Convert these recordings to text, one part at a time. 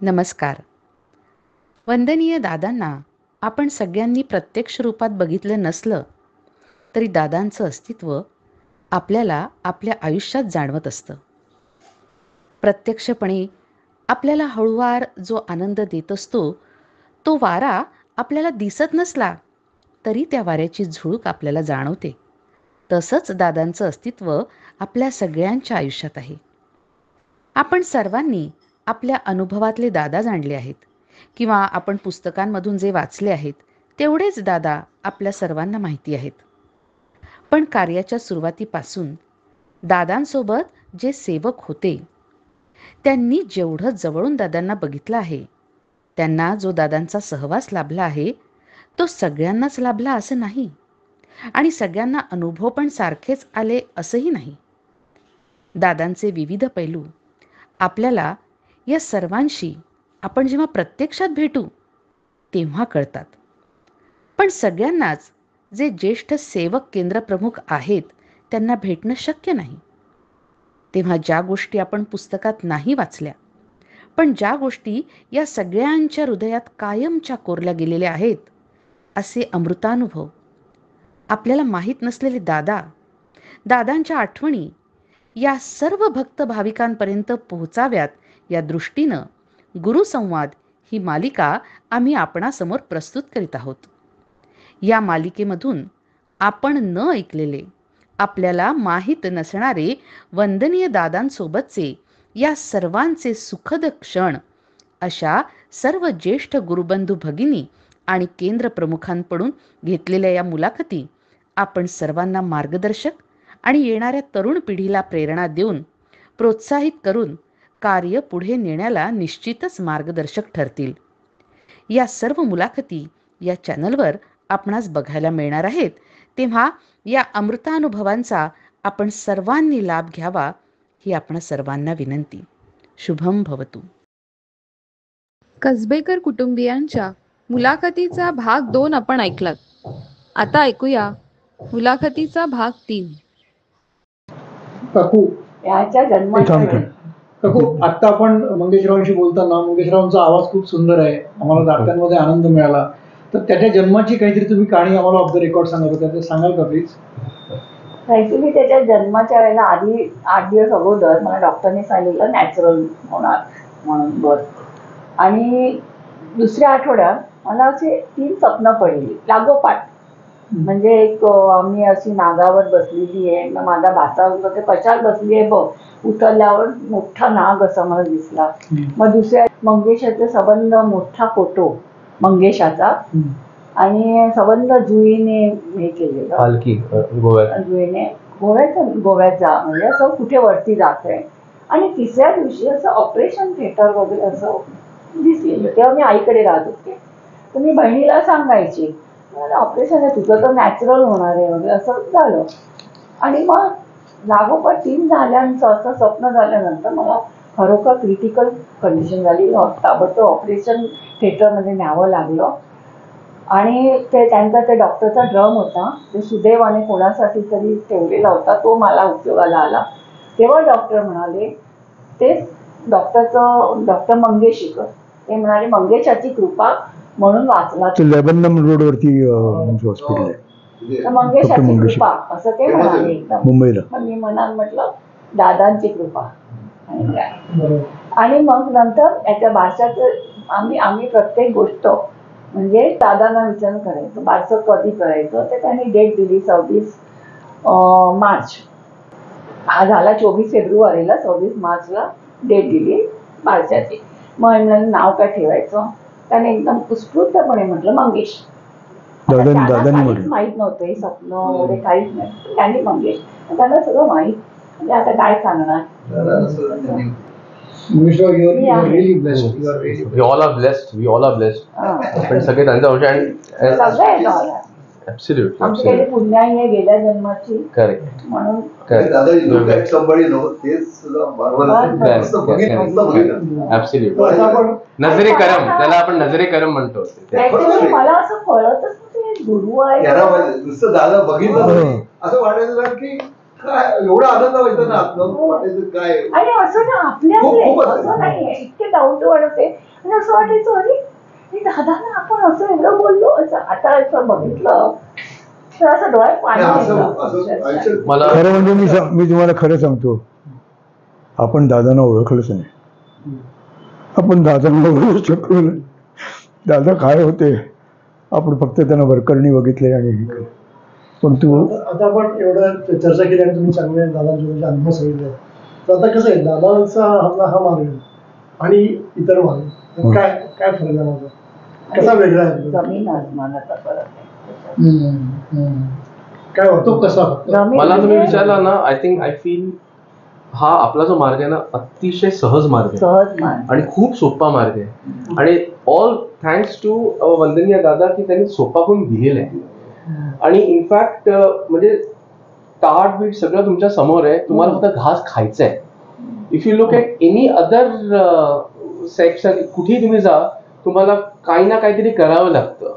नमस्कार. वंदनीय दादांना आपण सगळ्यांनी प्रत्यक्ष रूपात बघितलं नसलं तरी दादांचं अस्तित्व आपल्याला आपल्या आयुष्यात जाणवत असतं. प्रत्यक्षपणे आपल्याला हळूवार जो आनंद देत असतो, तो वारा आपल्याला दिसत नसला तरी त्या वाऱ्याची झुळूक आपल्याला जाणवते. तसंच दादांचं अस्तित्व आपल्या सगळ्यांच्या आयुष्यात आहे. आपण सर्वांनी आपल्या अनुभवातले दादा जाणले आहेत किंवा आपण पुस्तकांमधून जे वाचले आहेत तेवढेच दादा आपल्या सर्वांना माहिती आहेत. पण कार्याच्या सुरुवातीपासून दादांसोबत जे सेवक होते त्यांनी जेवढं जवळून दादांना बघितलं आहे, त्यांना जो दादांचा सहवास लाभला आहे तो सगळ्यांनाच लाभला असं नाही आणि सगळ्यांना अनुभव पण सारखेच आले असंही नाही. दादांचे विविध पैलू आपल्याला या सर्वांशी आपण जेव्हा प्रत्यक्षात भेटू तेव्हा कळतात. पण सगळ्यांनाच जे ज्येष्ठ सेवक केंद्रप्रमुख आहेत त्यांना भेटणं शक्य नाही. तेव्हा ज्या गोष्टी आपण पुस्तकात नाही वाचल्या, पण ज्या गोष्टी या सगळ्यांच्या हृदयात कायमच्या कोरल्या गेलेल्या आहेत, असे अमृतानुभव आपल्याला माहीत नसलेले दादा, दादांच्या आठवणी या सर्व भक्त भाविकांपर्यंत पोहोचाव्यात या दृष्टीनं गुरुसंवाद ही मालिका आम्ही आपणासमोर प्रस्तुत करीत आहोत. या मालिकेमधून आपण न ऐकलेले, आपल्याला माहीत नसणारे वंदनीय दादांसोबतचे या सर्वांचे सुखद क्षण अशा सर्व ज्येष्ठ गुरुबंधू भगिनी आणि केंद्रप्रमुखांकडून घेतलेल्या या मुलाखती आपण सर्वांना मार्गदर्शक आणि येणाऱ्या तरुण पिढीला प्रेरणा देऊन प्रोत्साहित करून कार्य पुढे नेण्याला निश्चितच मार्गदर्शक ठरतील. या सर्व मुलाखती या चॅनलवर आपणास बघायला मिळणार आहेत. तेव्हा या अमृतानुभवांचा आपण सर्वांनी लाभ घ्यावा ही आपण सर्वांना विनंती. शुभम भवतु. कसबेकर कुटुंबियांच्या मुलाखतीचा भाग 2 आपण ऐकलात. आता ऐकूया मुलाखतीचा भाग 3. काकू याच्या जन्माच्या काकू आता आपण मंगेशरावांशी बोलताना मंगेशरावांचा आवाज खूप सुंदर आहे, आम्हाला दात्यांमध्ये आनंद मिळाला. तर त्याच्या जन्माची काहीतरी तुम्ही कहाणी आम्हाला ऑफ द रेकॉर्ड सांगत होता, ते सांगाल का प्लीज? ऍक्च्युली त्याच्या जन्माच्या वेळेला आधी 8 दिवस अगोदर मला डॉक्टरने सांगितलं नॅचरल होणार म्हणून बर्थ. आणि दुसऱ्या आठवड्यात मला असे 3 स्वप्न पडली लागोपाठ. म्हणजे एक आम्ही अशी नागावर बसलेली आहे, मग माझा भाचा ते कशात बसली आहे बघ, उतरल्यावर मोठा नाग असा मला दिसला. मग दुसऱ्या मंगेशाचा संबंध मोठा फोटो मंगेशाचा आणि संबंध जुईने हे केलेलं जुईने गोव्यात जा म्हणजे असं कुठे वरती जात आहे. आणि तिसऱ्या दिवशी असं ऑपरेशन थिएटर वगैरे असं दिसलेलं. तेव्हा मी आईकडे राहत होते, तर मी बहिणीला सांगायची ऑपरेशन आहे तुझं तर नॅचरल होणार आहे वगैरे असं झालं. आणि मग लागोपाठ 3 झाल्यानंतर असं स्वप्न झाल्यानंतर मला खरोखर क्रिटिकल कंडिशन झाली. ताबडतोब ऑपरेशन थिएटरमध्ये न्यावं लागलं. आणि ते त्यांचा ते डॉक्टरचा ड्रम होता, ते सुदैवाने कोणासाठी तरी ठेवलेला होता, तो मला उपयोगाला आला. तेव्हा डॉक्टर म्हणाले, ते डॉक्टर मंगेशीकर ते म्हणाले मंगेशाची कृपा म्हणून वाचला लेबनम रोडवरती हॉस्पिटल आहे, मंगेशाची कृपा असं ते म्हणाले एकदम मुंबईला. मी मनात म्हटलं दादांची कृपा. आणि मग नंतर याच्या बारशाचं आम्ही प्रत्येक गोष्ट म्हणजे दादांना विचार करायचं बारसं कधी करायचं, तर त्यांनी डेट दिली 26 मार्च. हा झाला 24 फेब्रुवारीला, 26 मार्चला डेट दिली बारशाची. मग नाव काय ठेवायचं, त्याने एकदम उत्स्फूर्तपणे म्हटलं मंगेश. काहीच माहित नव्हतं हे स्वप्न वगैरे काहीच नाही, त्यांनी मंगेश, त्यांना सगळं माहित. म्हणजे आता काय सांगणार. पण सगळे त्यांच्या आमच्याकडे पुण्याही आहे गेल्या जन्माची. करेक्ट म्हणून नजरे करम, त्याला आपण नजरे करम म्हणतो. मला असं कळतच गुरु आहे नुसतं दादा बघितलं असं वाटायचं की एवढा आनंद व्हायचा ना, वाटायचं काय. आणि असं ना आपल्या असं नाहीये, इतके डाऊन वाढवते आणि असं वाटायचं अरे हे दादांना आपण असं एवढं बोललो असं आता असं बघितलं तर असं डोळ्यात पाणी येतं. मला खरं म्हणजे मी तुम्हाला खरं सांगतो, आपण दादांना ओळखलंच नाही. आपण दादांना ओळखू शकलो नाही. दादा काय होते आपण फक्त त्यांना वरकरणी बघितले आणि हे केलं. पण तू आता आपण एवढं चर्चा केली आणि तुम्ही चांगले दादांचे अनुभव सांगितले. तर आता कसं आहे, दादांचा हा मार्ग आणि इतर मार्ग काय काय फरक आहे माझा, कसा वेगळा आहे? जमीन आसमानाचा फरक आहे. काय वाटतो कसा? जमीन मला तुम्ही म्हणजे विचारला ना, आय फील हा आपला जो मार्ग आहे ना अतिशय सहज मार्ग आहे सहज मान आणि खूप सोपा मार्ग आहे. आणि ऑल थँक्स टू वंदनीय दादा की त्यांनी सोपा करून दिलेला आहे. आणि इनफॅक्ट म्हणजे ताट बीट सगळं तुमच्या समोर आहे, तुम्हाला फक्त घास खायचा आहे. If you look at any other section, कुठेही तुम्ही जा तुम्हाला काही ना काहीतरी करावं लागतं.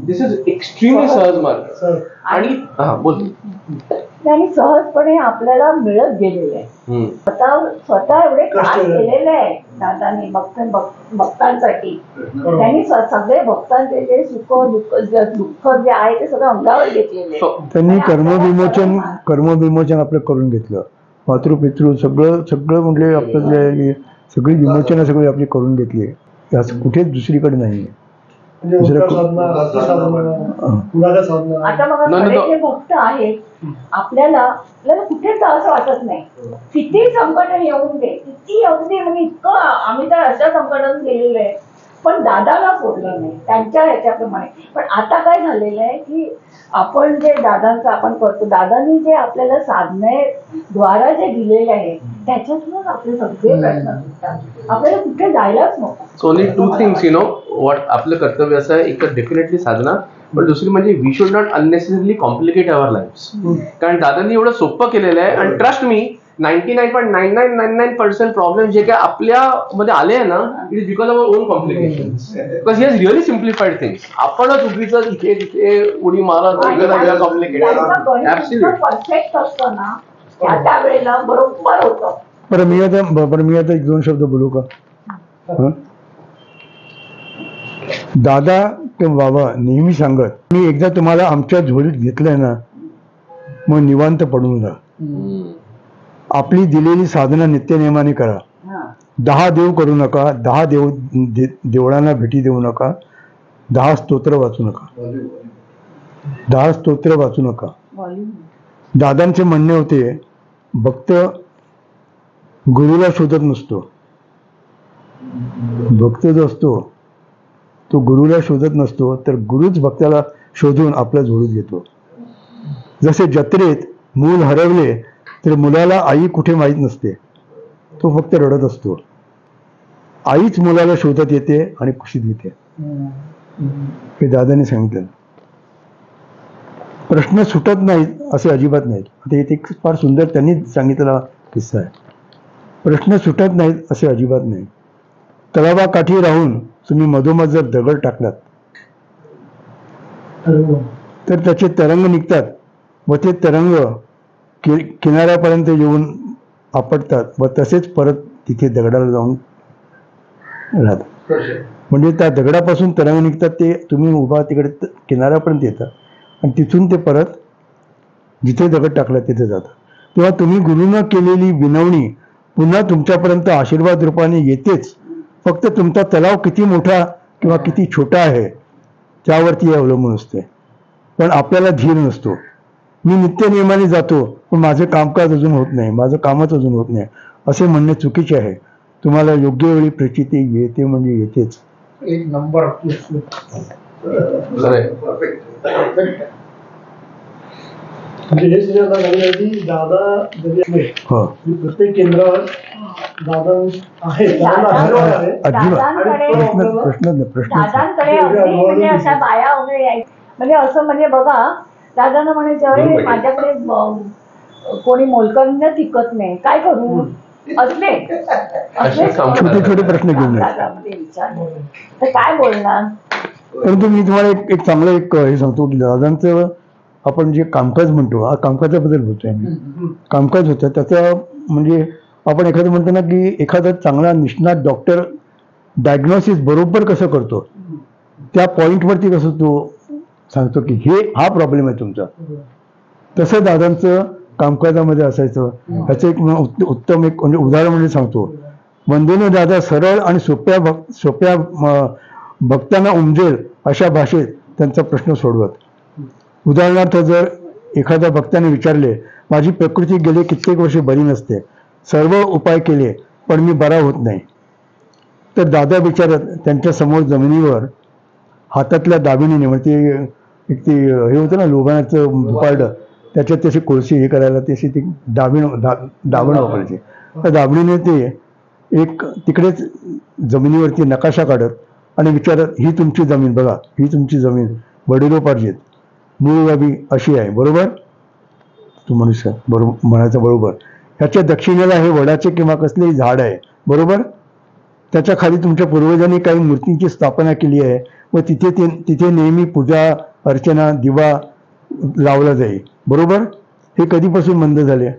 दिस इज एक्स्ट्रीमली सहज मार्ग. आणि हा बोल. आणि सहजपणे आपल्याला मिळत गेलेलं आहे. स्वतः एवढे त्रास केलेले आहे दादांनी भक्तांसाठी. त्यांनी सगळे भक्तांचे जे सुख दुःख जे आहे ते सगळं अंगावर घेतलेले आहे. त्यांनी कर्मविमोचन आपलं करून घेतलं. मातृपितृ सगळं सगळं म्हणजे आपलं जे सगळी विमोचनं सगळी आपली करून घेतली. असं कुठेच दुसरीकडे नाही. आता बघा जे भक्त आहेत आपल्याला कुठेच असं वाटत नाही. किती संकट येऊन दे, किती येऊन दे, म्हणजे इतकं आम्ही तर अशा संकटातून गेलेलो आहे पण दादाला सोडलं नाही त्यांच्या ह्याच्याप्रमाणे. पण आता काय झालेलं आहे की आपण जे दादांचं आपण करतो, दादांनी जे आपल्याला साधनेद्वारा जे दिलेले आहे त्याच्यातूनच आपले सगळे प्रश्न सुटतात. आपल्याला कुठे जायलाच नको. So only two things you know what आपलं कर्तव्य असं आहे. एक डेफिनेटली साधना, पण दुसरी म्हणजे we should not unnecessarily complicate our life. कारण दादांनी एवढं सोपं केलेलं आहे. आणि ट्रस्ट मी 99.9999% प्रॉब्लेम जे काय आपल्या मध्ये आले आहे ना, it is because of our own complications. Because he has really simplified things. आपणच उगीच इथे तिथे उडी मारत कॉम्प्लिकेटेड. परफेक्ट असतं ना त्या वेळेला बरोबर होतं. बरं मी आता एक दोन शब्द बोलू का? दादा ते बाबा नेहमी सांगत, मी एकदा तुम्हाला आमच्या झोळीत घेतलंय ना मग निवांत पडून जा. आपली दिलेली साधना नित्यनेमाने करा. 10 देव करू नका, 10 देवळांना भेटी देऊ नका, 10 स्तोत्र वाचू नका, 10 स्तोत्र वाचू नका. दादांचे म्हणणे होते, भक्त गुरुला शोधत नसतो. भक्त जो असतो तो गुरुला शोधत नसतो, तर गुरुच भक्ताला शोधून आपल्या झोळीत घेतो. जसे जत्रेत मूल हरवले तर मुलाला आई कुठे माहीत नसते, तो फक्त रडत असतो. आईच मुलाला शोधत येते आणि कुशीत घेते. हे दादाने सांगितलं. प्रश्न सुटत नाहीत असे अजिबात नाहीत. आता इथे एक फार सुंदर त्यांनी सांगितलेला किस्सा आहे. प्रश्न सुटत नाहीत असे अजिबात नाही. तलावाकाठी राहून तुम्ही मधोमध जर दगड टाकलात तर त्याचे तरंग निघतात व ते तरंग किनाऱ्यापर्यंत येऊन आपटतात व तसेच परत तिथे दगडाला जाऊन राहतात. म्हणजे त्या दगडापासून तरंग निघतात, ते तुम्ही उभा तिकडे किनाऱ्यापर्यंत येतात आणि तिथून ते परत जिथे दगड टाकला तिथे जातात. तेव्हा तुम्ही गुरुनं केलेली विनवणी पुन्हा तुमच्यापर्यंत आशीर्वाद रूपाने येतेच. फक्त तुमचा तलाव किती मोठा किंवा किती छोटा आहे त्यावरती अवलंबून असते. पण आपल्याला धीर नसतो. मी नित्यनियमाने जातो पण माझे कामकाज अजून होत नाही, माझं कामच अजून होत नाही असे म्हणणे चुकीचे आहे. तुम्हाला योग्य वेळी प्रचिती येते म्हणजे येतेच. एक नंबर म्हणजे हे सुद्धा झालेलं आहे की दादा जरी असले प्रत्येक केंद्रावर दादा आहे. दादांकडे अगदी म्हणजे अशा बाया वगैरे यायच्या. म्हणजे असं म्हणजे बघा दादांना म्हणायचं अरे माझ्याकडे कोणी मोलकरीने टिकत नाही, काय करू, असले छोटे छोटे प्रश्न घेऊन विचार तर काय बोलणार. परंतु मी तुम्हाला एक चांगलं एक हे सांगतो की दादांचं आपण जे कामकाज म्हणतो, हा कामकाजाबद्दल बोलतोय आम्ही. कामकाज होतं त्याचं म्हणजे आपण एखादं म्हणतो ना की एखादा चांगला निष्णात डॉक्टर डायग्नोसिस बरोबर कसं करतो, त्या पॉईंटवरती कसं तो सांगतो की हा प्रॉब्लेम आहे तुमचा. तसं दादांचं कामकाजामध्ये असायचं. ह्याचं एक उत्तम एक म्हणजे उदाहरण म्हणजे सांगतो. वंदनीय दादा सरळ आणि सोप्या भक्तांना उमजेल अशा भाषेत त्यांचा प्रश्न सोडवत. उदाहरणार्थ जर एखाद्या भक्ताने विचारले, माझी प्रकृती गेली कित्येक वर्षे बरी नसते, सर्व उपाय केले पण मी बरा होत नाही, तर दादा विचारत त्यांच्या समोर जमिनीवर हातातल्या दाबिणीने, म्हणजे एक ते हे होतं ना लोबानाचं धुपारडं, त्याच्यात त्याची कोळशी हे करायला त्याची ती दाबण वापरायची. त्या दाबणीने ते एक तिकडेच जमिनीवरती नकाशा काढत आणि विचारत, ही तुमची जमीन बघा, ही तुमची जमीन वडिलोपार्जित मूळगावी अशी आहे, बरोबर. तू मनुष्य बरोबर म्हणायचं, बरोबर. ह्याच्या दक्षिणेला हे वडाचे किंवा कसलेही झाड आहे, बरोबर. त्याच्या खाली तुमच्या पूर्वजांनी काही मूर्तींची स्थापना केली आहे व तिथे नेहमी पूजा अर्चना दिवा लावला जाईल, बरोबर. हे कधीपासून बंद झाले.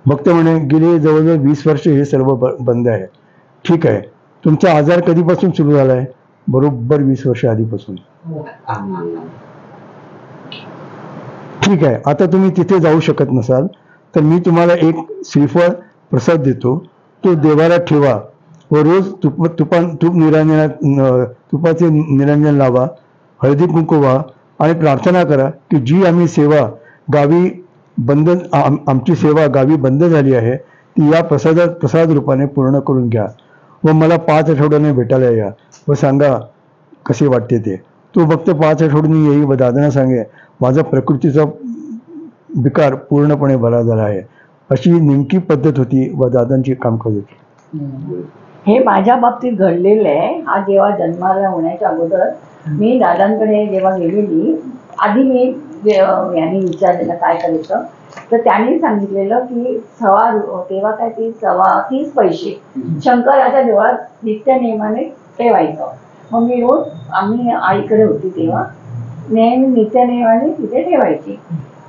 भक्त म्हणे, गेले जवळजवळ 20 वर्ष हे सर्व बंद आहे. ठीक आहे, तुमचा आजार कधीपासून सुरू झाला आहे. बरोबर 20 वर्ष आधीपासून. ठीक आहे, आता तुम्ही तिथे जाऊ शकत नसाल तर मी तुम्हाला एक श्रीफळ प्रसाद देतो, तो देवाला ठेवा व रोज तुपाचे निरंजन लावा, हळदी कुंकू व्हा आणि प्रार्थना करा की जी आम्ही सेवा गावी आमची सेवा गावी बंद झाली आहे ती या प्रसाद रूपाने पूर्ण करून घ्या व मला 5 आठवड्याने भेटायला या व सांगा कसे वाटते ते. तो भक्त 5 आठवड्यांनी येई व दादांना सांगे, माझा प्रकृतीचा विकार पूर्णपणे बरा झाला आहे. अशी नेमकी पद्धत होती व दादांची कामकाज होती. हे माझ्या बाबतीत घडलेलं आहे. हा जेव्हा जन्माला होण्याच्या अगोदर मी दादांकडे जेव्हा गेलेली, आधी मी यांनी विचारलेलं काय करायचं, तर त्यांनी सांगितलेलं की तेव्हा काय ते 30 पैसे शंकराच्या देवळात नित्य नियमाने ठेवायचं. मग मी रोज, आम्ही आईकडे होती तेव्हा, नेहमी नित्य नियमाने तिथे ठेवायची.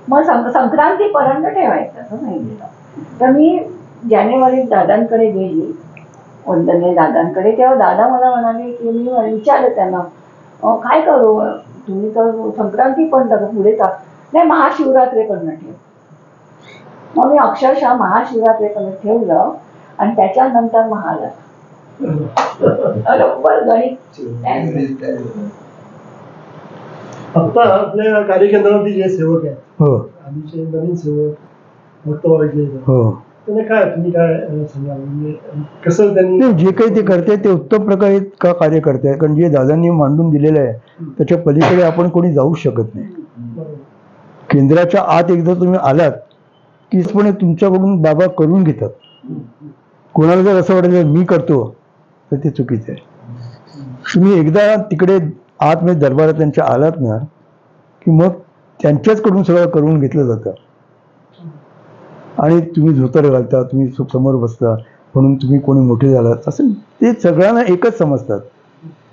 मग संक्रांतीपर्यंत ठेवायचं असं सांगितलेलं. तर मी जानेवारीत दादांकडे गेली, वंदनीय दादांकडे. तेव्हा दादा मला म्हणाले की, मी विचारलं त्यांना, काय करू, तुम्ही तर संक्रांतीपर्यंत पुढे का नाही, महाशिवरात्रीपर्यंत ठेव. मग मी अक्षरशः महाशिवरात्रीपर्यंत ठेवलं आणि त्याच्यानंतर महालक्ष्मी बरोबर गणित. आता आपल्या कार्यकेंद्रावरती जे सेवक आहेत, हो, आधीचे नवीन सेवक भक्तवाळीचे, हो, तुम्ही काय सांगाल, म्हणजे कसं त्यांनी जे काही ते करते ते उत्तम प्रकारे का कार्य करते. कारण जे दादांनी मांडून दिलेलं आहे त्याच्या पलीकडे आपण कोणी जाऊ शकत नाही. केंद्राच्या आत एकदा तुम्ही आलात की तुमच्याकडून बाबा करून घेतात. कोणाला जर असं वाटलं मी करतो तर ते चुकीचं आहे. तुम्ही एकदा तिकडे आतमध्ये दरबारात त्यांच्या आलात ना की मग त्यांच्याचकडून सगळं करून घेतलं जातं. आणि तुम्ही धोतर घालता, तुम्ही समोर बसता म्हणून तुम्ही कोणी मोठे झालात असं ते सगळ्यांना एकच समजतात,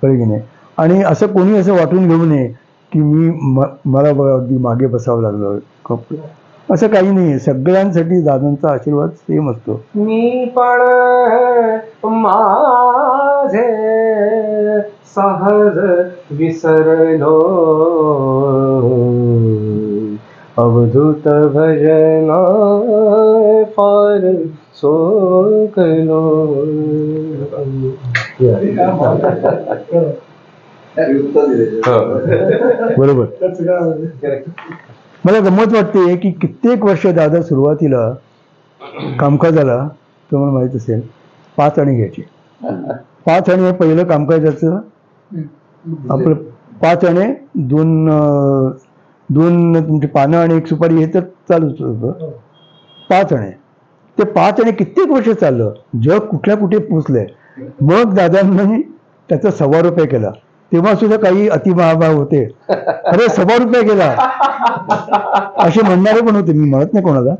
कळलं की नाही. आणि असं कोणी असं वाटून घेऊ नये की मला अगदी मागे बसावं लागलं, असं काही नाही. सगळ्यांसाठी दादांचा आशीर्वाद सेम असतो. मी पण माझे सहज विसरलो, अवधूत भजन फार सोकलो. बरोबर. मला गंमत वाटते की कित्येक वर्ष दादा सुरुवातीला कामकाजाला, तुम्हाला माहित असेल, 5 आणे घ्यायचे. 5 आणे हे पहिलं कामकाजाचं आपलं. 5 आणे, 2 तुमची पानं आणि 1 सुपारी हे तर चालूच होतं. 5 आणे, ते 5 आणे कित्येक वर्ष चाललं, जग कुठे पोचलंय. मग दादांनी त्याचा 1.25 रुपये केला. तेव्हा सुद्धा काही अतिमहाभाव होते, अरे 1.25 रुपये केला असे म्हणणारे पण होते. मी म्हणत नाही कोणाला,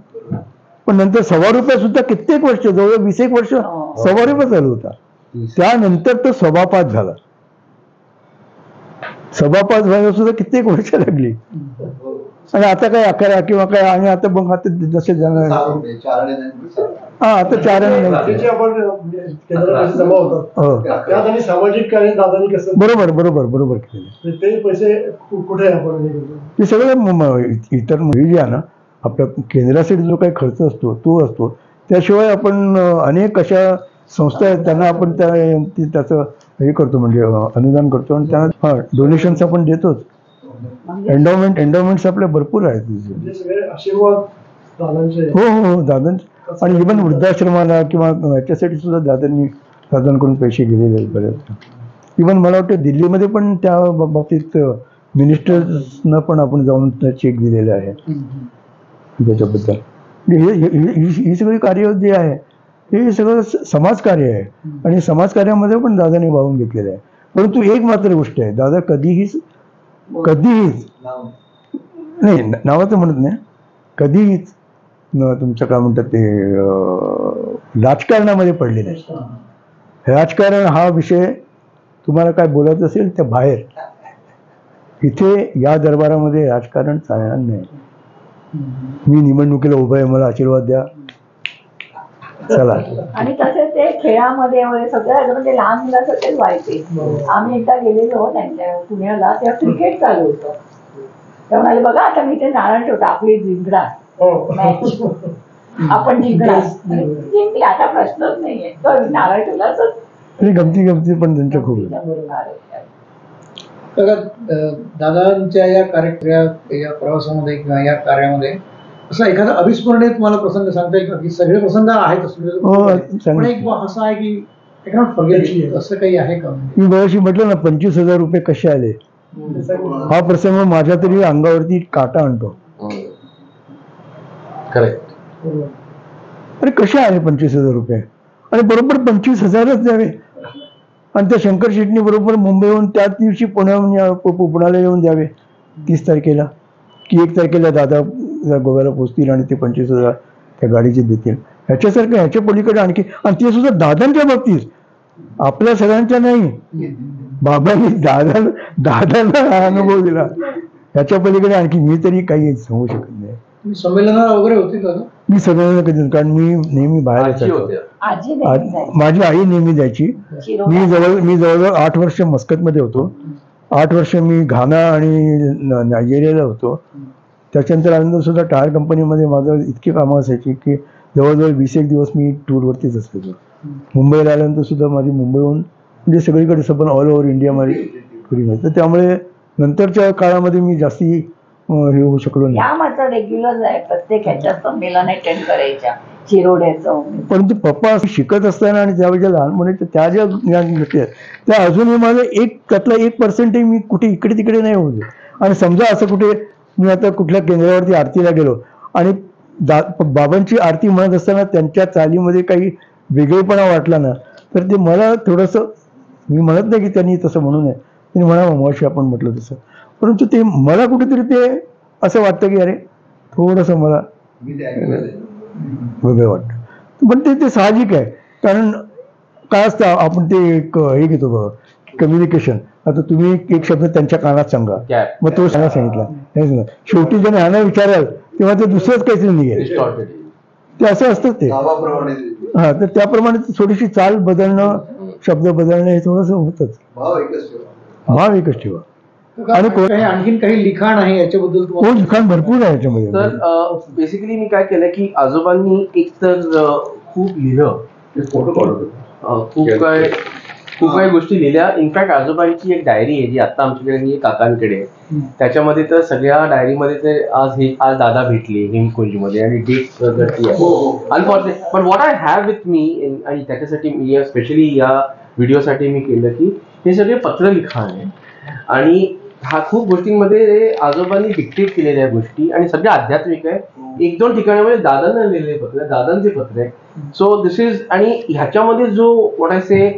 पण नंतर 1.25 रुपये सुद्धा कित्येक वर्ष, जवळ 20 वर्ष 1.25 रुपये चालू होता. त्यानंतर तो 5.25 झाला. 5.25 व्हायला सुद्धा कित्येक वर्ष लागली. आणि आता काय 11 किंवा काय, आणि आता मग आता जसे जाणार हा आता 4 नाही. बाकीचे आपण केंद्रात पैसे जमा होतात हो त्यात आणि सामाजिक कार्य दादांनी कसं बरोबर बरोबर बरोबर केलेलं. ते पैसे कुठे आपण हे करतो? हे सगळं इतर जे आहे ना, आपल्या केंद्रासाठी जो काही खर्च असतो तो असतो. त्याशिवाय आपण अनेक अशा संस्था आहेत त्यांना आपण त्याचं हे करतो, म्हणजे अनुदान करतो, आणि त्यांना डोनेशन्स आपण देतोच. एन्डॉवमेंट्स आपल्या भरपूर आहेत. म्हणजे सगळे आशीर्वाद दादांचे. हो हो हो दादांचे. आणि इव्हन वृद्धाश्रमाला किंवा याच्यासाठी सुद्धा दादांकडून पैसे गेलेले आहेत बऱ्याच. इव्हन मला वाटतं दिल्लीमध्ये पण त्या बाबतीत मिनिस्टर्सना पण आपण जाऊन चेक दिलेले आहे त्याच्याबद्दल. ही सगळी कार्य जे आहे हे सगळं समाजकार्य आहे, आणि समाजकार्यामध्ये पण दादाने वाहून घेतलेलं आहे. परंतु एक मात्र गोष्ट आहे, दादा कधीच नाही, नावाचं म्हणत नाही, कधीच तुमचं काय म्हणतात ते राजकारणामध्ये पडले नाही. राजकारण हा विषय तुम्हाला काय बोलायचं असेल त्या बाहेर, इथे या दरबारामध्ये राजकारण चालणार नाही. मी निवडणुकीला उभा आहे, मला आशीर्वाद द्या, चला. आणि तसेच ते खेळामध्ये वगैरे सगळं म्हणजे लहान मुलांसारखेच व्हायचे. आम्ही एकदा गेलेलो त्यांच्या पुण्याला, तेव्हा क्रिकेट चालू होतं. ते म्हणाले बघा आता मी ते नारळ ठेवतो, आपली जिंकणार मॅच, आपण जिंकणार, जिंकली आता प्रश्नच नाहीये, तर नारळ ठेवला तर गमती पण त्यांच्या खूप. दादांच्या या या प्रवासामध्ये किंवा या कार्यामध्ये असा एखादा अविस्मरणीय तुम्हाला प्रसंग सांगता येईल का? की सगळे प्रसंग आहेत पण एक असा आहे की असं काही आहे का? मी बऱ्याचशी म्हटलं ना 25,000 रुपये कसे आले, हा प्रसंग माझ्या तरी अंगावरती काटा आणतो. करेक्ट. अरे कसे आले 25,000 रुपये, आणि बरोबर 25,000च द्यावे, आणि त्या शंकर शेट्टी बरोबर मुंबईहून त्याच दिवशी पुण्याला येऊन द्यावे 30 तारखेला, की 1 तारखेला दादा गोव्याला पोचतील आणि ते 25,000 त्या गाडीचे देतील. ह्याच्यासारखं ह्याच्या पलीकडे आणखी, आणि ते सुद्धा दादांच्या बाबतीत, आपल्या सगळ्यांच्या नाही. बाबांनी दादांना हा अनुभव दिला, ह्याच्या पलीकडे आणखी मी तरी काही सांगू शकत नाही. संमेलनाला वगैरे होते का? मी सगळ्यांना कधी, कारण मी नेहमी बाहेर असायचो. माझी आई नेहमी जायची. मी जवळजवळ 8 वर्ष मस्कतमध्ये होतो, 8 वर्ष मी घाना आणि नायजेरियाला होतो. त्याच्यानंतर आनंद सुद्धा टायर कंपनीमध्ये माझं इतकी कामं असायची की जवळजवळ 20 दिवस मी टूरवरतीच असायचो. मुंबईला आल्यानंतर सुद्धा माझी मुंबईहून म्हणजे सगळीकडे पण ऑल ओव्हर इंडियामध्ये टुरिंग होती. तर त्यामुळे नंतरच्या काळामध्ये मी जास्ती हे होऊ शकलो नाही. या मात्र रेग्युलर आहे, प्रत्येक ह्याच्या संमेलन अटेंड करायच्या चिरोड्याचं. परंतु पप्पा शिकत असताना आणि त्यावेळेच्या लहानपणी त्या ज्या ज्ञान होत्या त्या अजूनही माझं त्यातला 1% मी कुठे इकडे तिकडे नाही होते. आणि समजा असं कुठे मी आता कुठल्या केंद्रावरती आरतीला गेलो आणि बाबांची आरती म्हणत असताना त्यांच्या चालीमध्ये काही वेगळेपणा वाटला ना, तर ते मला थोडंसं, मी म्हणत नाही की त्यांनी तसं म्हणू नये, त्यांनी म्हणावं मावशी आपण म्हटलं तसं, परंतु ते मला कुठेतरी ते असं वाटतं की अरे थोडंसं मला वेगळं वाटतं. पण ते साहजिक आहे, कारण काय असतं आपण ते हे घेतो बघा कम्युनिकेशन. आता तुम्ही एक शब्द त्यांच्या कानात सांगा, मग तो सांगितला, शेवटी जेव्हा ह्यानं विचाराल तेव्हा ते दुसरंच काहीतरी निघेल. ते असं असतं ते. हा, तर त्याप्रमाणे थोडीशी चाल बदलणं, शब्द बदलणं हे थोडंसं होतच. भाव एकच ठेवा. आणि आणखीन काही लिखाण आहे याच्याबद्दल? हो, लिखाण भरपूर आहे याच्यामध्ये. तर बेसिकली मी काय केलं की आजोबांनी एक तर खूप लिहिलं, खूप काही गोष्टी लिहिल्या. इनफॅक्ट आजोबांची एक डायरी आहे जी आता आमच्याकडे काकांकडे आहे. त्याच्यामध्ये तर सगळ्या डायरीमध्ये ते आज दादा भेटले हिमकुंजमध्ये आणि डेट अनफॉर्च्युनेट. पण what I have with me, आणि त्याच्यासाठी मी स्पेशली या व्हिडिओसाठी मी केलं की हे सगळे पत्र लिखाण आहे. आणि हा खूप गोष्टींमध्ये आजोबांनी डिक्टेट केलेल्या गोष्टी आणि सगळ्या आध्यात्मिक आहे. 1-2 ठिकाणामध्ये दादांना लिहिलेले पत्र, दादांचे पत्र आहे. सो दिस इज, आणि ह्याच्यामध्ये जो व्हॉट आय से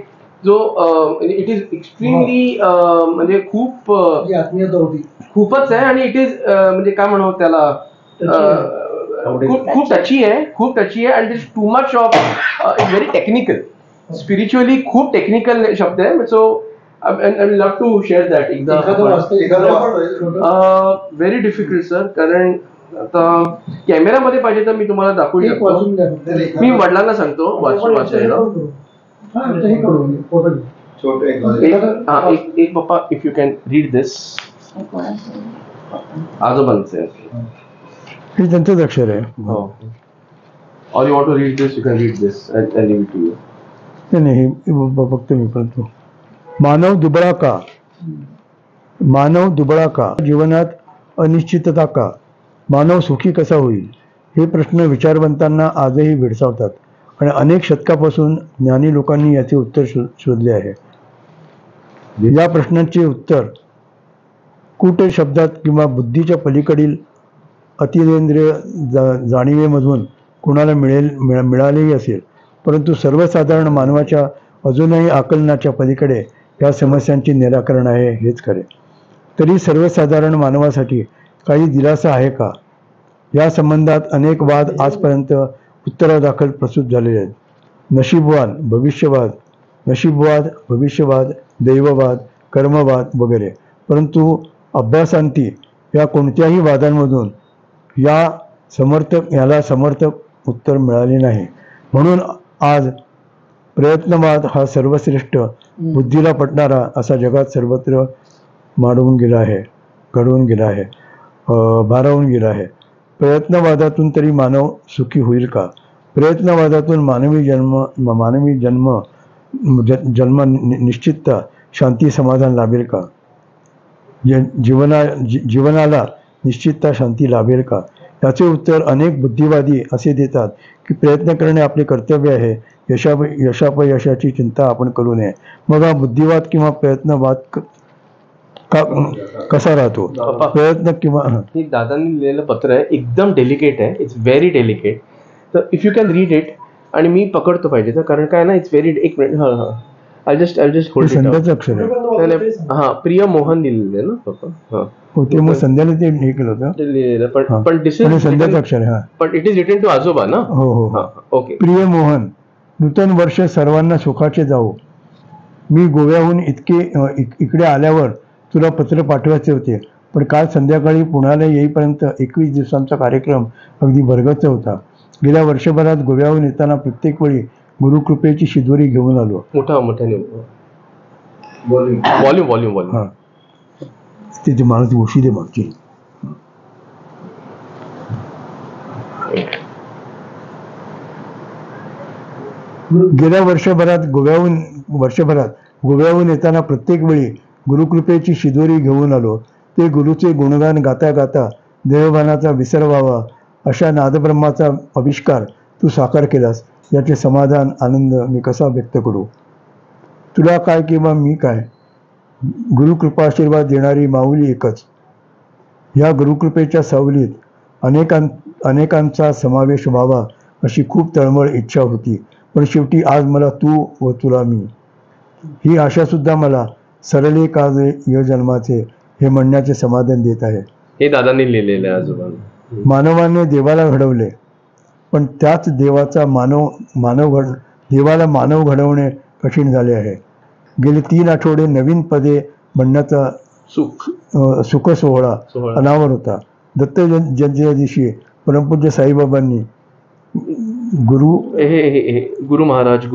जो इट इज एक्स्ट्रीमली म्हणजे खूप आत्मीयता होती, खूपच आहे. आणि इट इज म्हणजे काय म्हणावं त्याला, खूप टची आहे. आणि it is too much of it very technical, spiritually खूप टेक्निकल शब्द आहे. So I would love to share that. एखादं वास्तविक छोटं व्हेरी डिफिकल्ट सर, कारण आता कॅमेरामध्ये पाहिजे तर मी तुम्हाला दाखवू एक शकतो. वाचून द्या फक्त. मी वडिलांना सांगतो वाचायला. हा, हे करू म्हणजे फोटो घेऊ. एक पप्पा, इफ यू कॅन रीड दिस. आजोबांचे. हे त्यांचंच अक्षर आहे. हो. Or you want to read this, you can read this and leave it to you. नाही फक्त मी पडतो. मानव दुबळा का, जीवनात अनिश्चितता का, मानव सुखी कसा होईल, हे प्रश्न विचारवंतांना आजही भेडसावतात आणि अनेक शतकापासून ज्ञानी लोकांनी याचे उत्तर शोधले आहे. या प्रश्नांचे उत्तर कुट शब्दात किंवा बुद्धीच्या पलीकडील अतिरेंद्रिय जाणीवेमधून कुणाला मिळालेही असेल, परंतु सर्वसाधारण मानवाच्या अजूनही आकलनाच्या पलीकडे या समस्यांचे निराकरण आहे हेच खरे. तरी सर्वसाधारण मानवासाठी काही दिलासा आहे का, या संबंधात अनेक वाद आजपर्यंत उत्तरादाखल प्रस्तुत झालेले आहेत. नशीबवाद, भविष्यवाद, दैववाद, कर्मवाद वगैरे. परंतु अभ्यासांती या कोणत्याही वादांमधून याला समर्थक उत्तर मिळाले नाही. म्हणून आज प्रयत्नवाद हा सर्वश्रेष्ठ, बुद्धीला पटणारा असा जगात सर्वत्र घडवून गेला आहे. प्रयत्नवादातून तरी मानव सुखी होईल का? प्रयत्नवादातून मानवी जन्म निश्चितता, शांती, समाधान लाभेल का? जीवनाला निश्चितता, शांती लाभेल का? याचे उत्तर अनेक बुद्धिवादी असे देतात की प्रयत्न करणे आपले कर्तव्य आहे, यशापयशाची चिंता आपण करू नये. मग हा बुद्धिवाद किंवा प्रयत्नवाद कसा राहतो? प्रयत्न किंवा हे दादांनी लिहिलेलं पत्र आहे, एकदम डेलिकेट आहे. It's very delicate. तर if you can read it, आणि मी पकडतो पाहिजे तर, कारण काय ना, इट्स व्हेरी. एक मिनिट. हा आय जस्ट होल्ड इट. संध्याचं अक्षर आहे. हा, प्रिय मोहन लिहिलेलं ना पप्पा. हा होते, मग संध्याला ते हे केलं होतं. ते लिहिलेलं, पण संध्याचं अक्षर आहे. पण इट इज रिटन टू आजोबा ना. हो. ओके. प्रिय मोहन, नूतन वर्ष सर्वांना सुखाचे जावो. मी गोव्याहून इकडे आल्यावर तुला पत्र पाठवायचे होते, पण काल संध्याकाळी पुण्याला येईपर्यंत 21 दिवसांचा कार्यक्रम अगदी भरगच्च होता. गेल्या वर्षभरात गोव्याहून येताना प्रत्येक वेळी गुरुकृपेची शिदोरी घेऊन आलो. मोठ्याने व्हॉल्यूम. हा, तिथे मला ती उशी दे मागची. गेल्या वर्षभरात गोव्याहून येताना प्रत्येक वेळी गुरुकृपेची शिदोरी घेऊन आलो. ते गुरुचे गुणगान गाता गाता देवभानाचा विसर व्हावा अशा नादब्रह्माचा आविष्कार तू साकार केलास. याचे समाधान, आनंद मी कसा व्यक्त करू? तुला काय किंवा मी काय? गुरुकृपाशीर्वाद देणारी माऊली एकच. ह्या गुरुकृपेच्या सावलीत अनेकांचा समावेश व्हावा अशी खूप तळमळ इच्छा होती, पण शेवटी आज मला तू व तुला मी, ही आशासुद्धा मला सरले काजे य जन्माचे हे म्हणण्याचे समाधान देत आहे. हे दादांनी लिहिलेलं आहे आजोबांना. मानवाने देवाला घडवले, पण त्याच देवाला मानव घडवणे कठीण झाले आहे. गेले 3 आठवडे नवीन पदे म्हणण्याचा सुख सोहळा अनावर होता. दत्त जयंतीच्या दिवशी परमपूज्य साईबाबांनी गुरु महाराज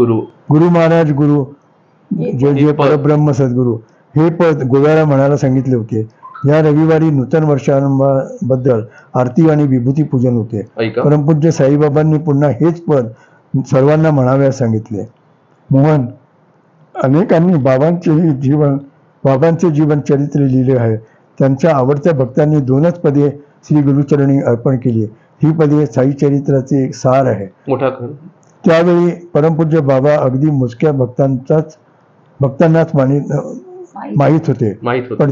जय परब्रह्म सद्गुरू हे पद गोव्याला म्हणायला सांगितले होते. या रविवारी नूतन वर्षाबद्दल आरती आणि विभूती पूजन होते. परमपूज्य साईबाबांनी पुन्हा हेच पद सर्वांना म्हणाव्यास सांगितले. मोहन, अनेकांनी बाबांचे जीवन चरित्र लिहिले आहे. त्यांच्या आवडत्या भक्तांनी 2च पदे श्री गुरुचरणी अर्पण केली. ही पदे साई चरित्राचे एक सार आहे. त्यावेळी परमपूज्य बाबा अगदी मोजक्या भक्तांनाच माहीत होते, पण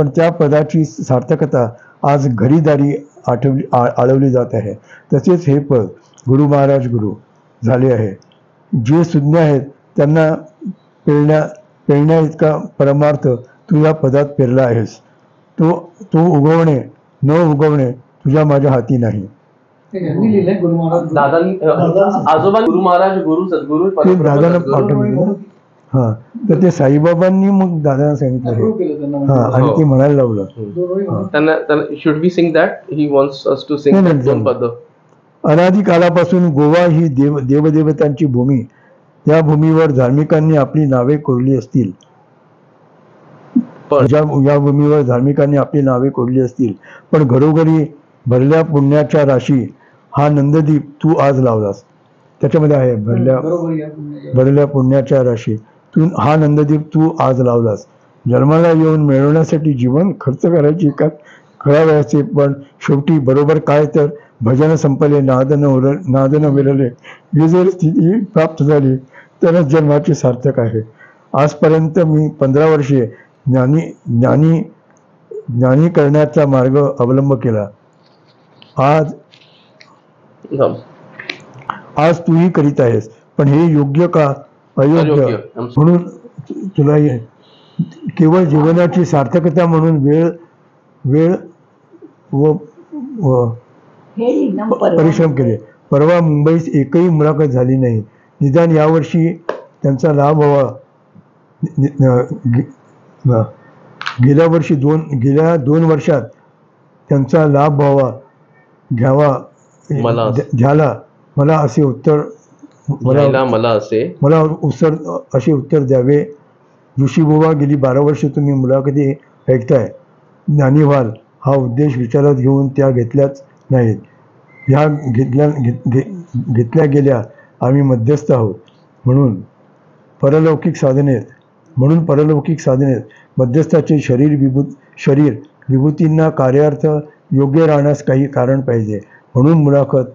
त्या पदाची सार्थकता आज घरीदारी आळवली जात आहे. तसेच हे पद गुरु महाराज गुरु झाले आहे. जे सुज्ञ आहेत त्यांना पेरण्या इतका परमार्थ तू या पदात पेरला आहेस. तो उगवणे न उगवणे तुझ्या माझ्या हाती नाही. यांनी लिहिलंय गुरु महाराज दादांनी आजोबा गुरु महाराज गुरु सद्गुरू दादाला पाठवलं. हा, तर ते साईबाबांनी मग दादांना सांगितलं Approve केलं त्यांना हा, म्हणजे. आणि ते म्हणायला लावलं. दोन्ही म्हणून. त्यांना should be sing that he wants us to sing नाही, दोन पद. अनादी कालापासून गोवा ही देवदेवतांची भूमी, त्या भूमीवर धार्मिकांनी आपली नावे कोरली असतील. पण या भूमीवर धार्मिकांनी आपली नावे कोरली असतील, पण घरोघरी भरल्या पुण्याच्या राशी हा नंददीप तू आज लावलास. त्याच्यामध्ये आहे बरोबर या पुण्याच्या. भरल्या पुण्याच्या राशी तू हा नंददीप तू आज लावलास. जन्माला येऊन मिळवण्यासाठी जीवन खर्च करायची का कळावयाचे, पण शेवटी बरोबर काय तर भजन संपले, नादन विरले, ही जर स्थिती प्राप्त झाली तरच जन्माचे सार्थक आहे. आजपर्यंत मी 15 वर्षे ज्ञानी करण्याचा मार्ग अवलंब केला. आज तूही करीत आहेस, पण हे योग्य का अयोग्य अयोग्य. म्हणून तुला केवळ जीवनाची सार्थकता म्हणून वेळ व हे निघणं परवा. परिश्रम केले. परवा मुंबईत एकही मुलाखत झाली नाही. निदान यावर्षी त्यांचा लाभ व्हावा. गेल्या 2 वर्षात त्यांचा लाभ घ्याला मला असे उत्तर असे उत्तर द्यावे. ऋषीबुवा, गेली 12 वर्षे तुम्ही मुलाखती ऐकताय. ज्ञानी व्हाल हा उद्देश विचारात घेऊन त्या घेतल्याच नाहीत. ह्या घेतल्या गेल्या आम्ही मध्यस्थ आहोत. म्हणून परलौकिक साधनेत मध्यस्थाचे शरीर विभूतींना कार्यार्थ योग्य राहण्यास काही कारण पाहिजे. म्हणून मुलाखत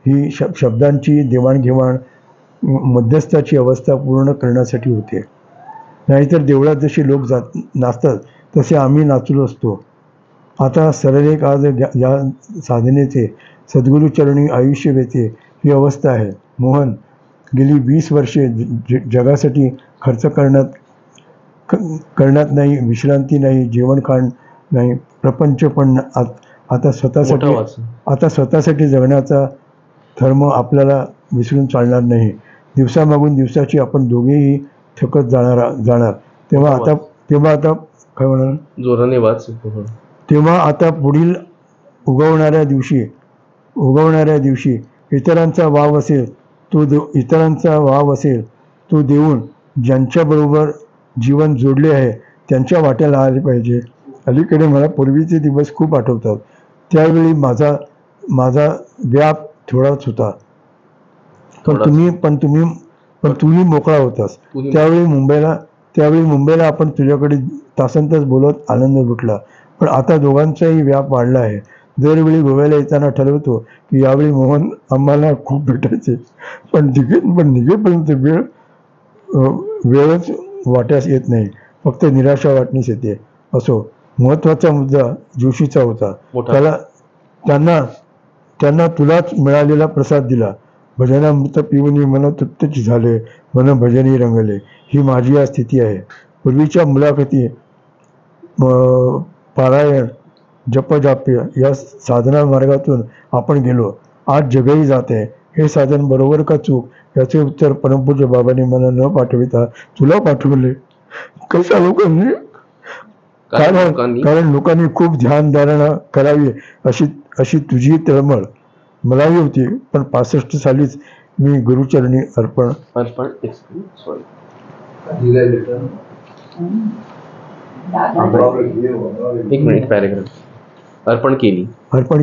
ही शब्दांची देवाणघेवाण मध्यस्थाची अवस्था पूर्ण करण्यासाठी होते. नाहीतर देवळात जसे लोक नाचतात तसे आम्ही नाचलो असतो. आता सरळेक आज या साधनेचे सद्गुरुचरणी आयुष्य वेते ही अवस्था आहे. मोहन, गेली 20 वर्षे जगासाठी खर्च करण्यात नाही, विश्रांती नाही, जेवण खाण नाही, प्रपंच पण आता स्वतःसाठी जगण्याचा धर्म आपल्याला विसरून चालणार नाही. दिवसामागून दिवसाची आपण दोघेही थकत जाणार. तेव्हा आता काय म्हणाल, जोराने वाच. तेव्हा आता पुढील उगवणाऱ्या दिवशी इतरांचा वाव असेल तो देऊन ज्यांच्याबरोबर जीवन जोडले आहे त्यांच्या वाट्याला आले पाहिजे. अलीकडे मला पूर्वीचे दिवस खूप आठवतात. त्यावेळी माझा व्याप थोडाच होता, पण तुम्ही मोकळा होतास. त्यावेळी मुंबईला आपण तुझ्याकडे तासंतास बोलत आनंद लुटला. पण आता दोघांचाही व्याप वाढला आहे. दरवेळी गोव्याला येताना ठरवतो की यावेळी मोहन आम्हाला खूप भेटायचे, पण निघेपर्यंत वेळच वाट्यास येत नाही, फक्त निराशा वाटणीस येते. असो, महत्वाचा मुद्दा जोशीचा होता. त्यांना तुलाच मिळालेला प्रसाद दिला. भजनामृत पिऊनी मन तृप्तच झाले, मन भजनी रंगले. ही माझी या स्थिती आहे. पूर्वीच्या मुलाखती, पारायण, जपजाप्य या साधना मार्गातून आपण गेलो. आज जगही जाते. हे साधन बरोबर का चूक याचे उत्तर परमपूज्य बाबांनी मला न पाठविता तुला पाठवले. कशा लोकांनी? कारण लोकांनी खूप ध्यानधारणा करावी अशी तुझी तळमळ मलाही होती. पण 65 सालीच मी गुरुचरणी अर्पण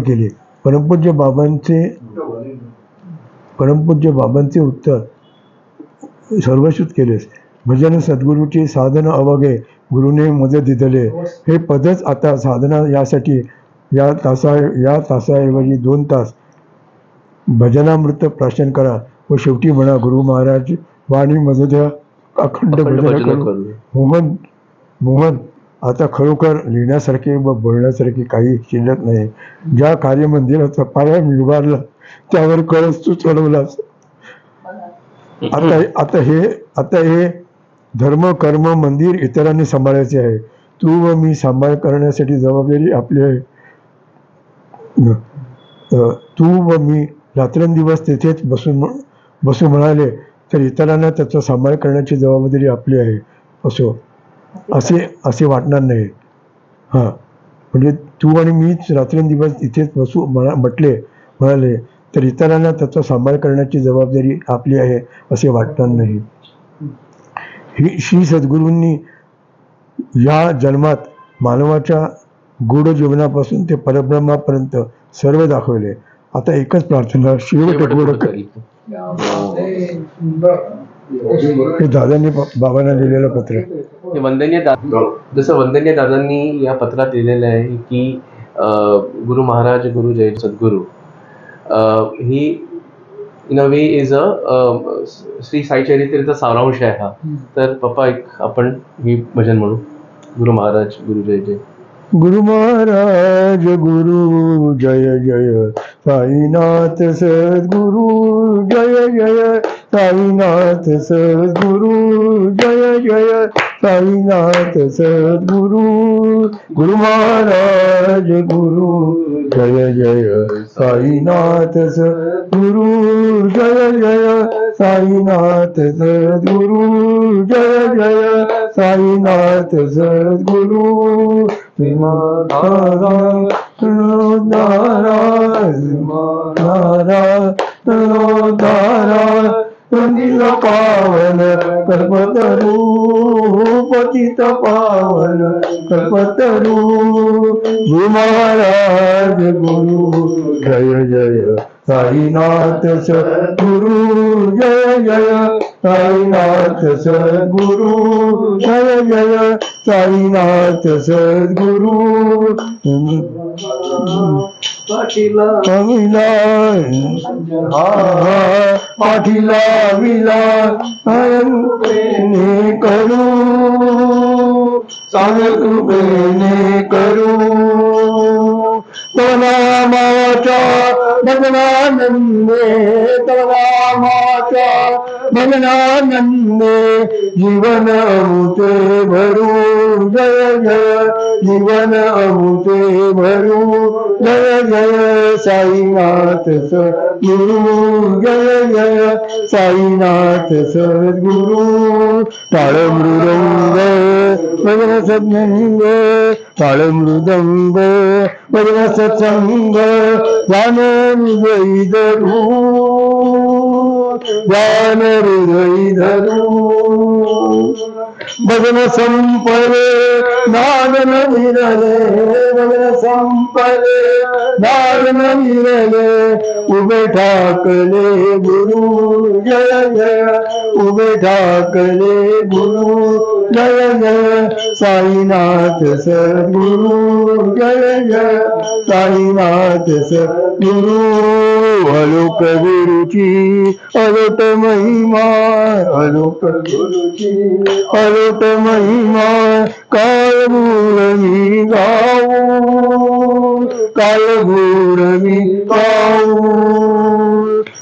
केली. परमपूज्य बाबांचे उत्तर सर्वश्रुत केलेस. भजन सद्गुरूचे साधन अवघे, गुरुने मज दिधले. हे पदच आता साधना यासाठी या तासाऐवजी 2 तास भजनामृत प्राशन करा व शेवटी म्हणा, गुरु महाराज वाणी मज द्या, अखंड भजन करू. मोहन, आता खरोखर लिहिण्यासारखे व बोलण्यासारखे काही शिल्लक नाही. ज्या कार्यमंदिराचा पाया मी उभारला त्यावर कळस तू चढवलास. आता हे धर्म कर्म मंदिर इतरांनी सांभाळायचे आहे. तू व मी सांभाळ करण्यासाठी जबाबदारी आपली आहे. तू व मी रात्रंदिवस तेथेच बसू म्हणाले तर इतरांना त्याचा सांभाळ करण्याची जबाबदारी आपली आहे. असो असे वाटणार नाही. हां, म्हणजे तू आणि मीच रात्रंदिवस इथेच बसू म्हणाले तर इतरांना त्याचा सांभाळ करण्याची जबाबदारी आपली आहे असे वाटणार नाही. ही श्री सद्गुरूंनी या जन्मात मानवाच्या गूढ जीवनापासून ते परब्रह्मापर्यंत सर्व दाखवले. आता एकच प्रार्थना, शेवट गोड करी. हे दादांनी बाबांना लिहिलेलं पत्र. हे वंदनीय जसं वंदनीय दादांनी या पत्रात लिहिलेलं आहे की गुरु महाराज गुरु जय सद्गुरू ही in a way is a Shri Sai चरित्रेचा सारांश आहे हा. तर पप्पा एक आपण ही भजन म्हणू, गुरु महाराज गुरु जय जय. गुरु महाराज गुरु जय जय साईनाथ सद्गुरु जय जय साईनाथ सद्गुरु जय जय साईनाथ सद्गुरु. गुरु महाराज गुरु जय जय साईनाथ सद्गुरु जय जय साईनाथ सद्गुरु जय जय साईनाथ सद्गुरु. पावन कल्पतरू पतित पावन कल्पतरू. गुरु महाराज गुरु जय जय साईनाथ सद्गुरु जय जय साईनाथ सद्गुरु जय जय साईनाथ सद्गुरु. पाठीला विला करू कृपेने करू. तनामाच्या भजनानंदे तनामाच्या भजनानंदे जीवन अमृते भरू जय जय जीवन अमृते भरू जय जय साईनाथ सद्गुरु जय जय साईनाथ सद्गुरु. टाळ मृदंग भजन सत्संग टाळ मृदंग भजन सत्संग ज्ञान हृदय धरू ज्ञान हृदय धरू. भजन संपले नादन विरले भजन संपले नादन विरले. उभे ठाकले गुरु जय जय उभे ठाकले गुरु जय जय साईनाथ सद्गुरु जय जय साईनाथ सद्गुरु. अलोक गुरुची अलोट महिमा अलोक गुरुची अलोट महिमा काळभूर मी गाऊ काळभूर मी गाऊ.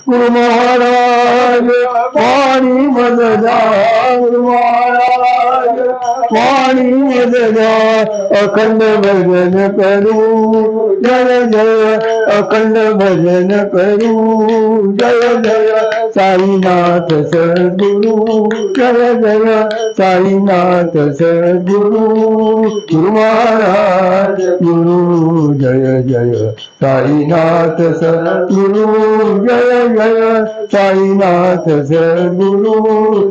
गुरु महाराज वाणी मददा गुरु महाराज वाणी मददा. अखंड भजन करू जय जय अखंड भजन करू जय जय साईनाथ सद्गुरु जय जय साईनाथ सद्गुरु. गुरु महाराज गुरु जय जय साईनाथ सद्गुरु जय जय साईनाथ सद्गुरु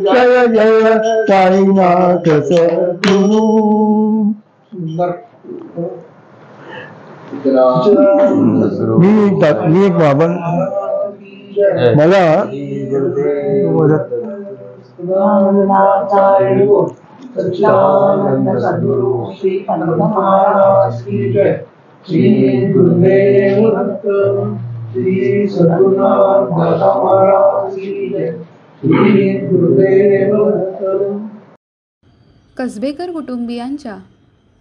जय जय साईनाथ सद्गुरु. मी एक बाबा मला सच्चिदानंद सद्गुरु श्री पंडित महाराज की जय. श्री गुरुदेव दत्त श्री सद्गुरुनाथ दादा महाराज की जय. श्री गुरुदेव दत्त. कसबेकर कुटुंबियांच्या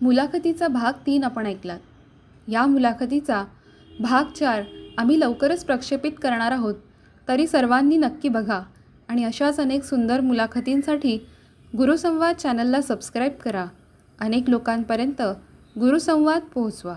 मुलाखतीचा भाग 3 आपण ऐकलात. या मुलाखतीचा भाग 4 आम्ही लवकरच प्रक्षेपित करणार आहोत. तरी सर्वांनी नक्की बघा आणि अशाच अनेक सुंदर मुलाखतींसाठी गुरुसंवाद चॅनलला सबस्क्राईब करा. अनेक लोकांपर्यंत गुरुसंवाद पोहोचवा.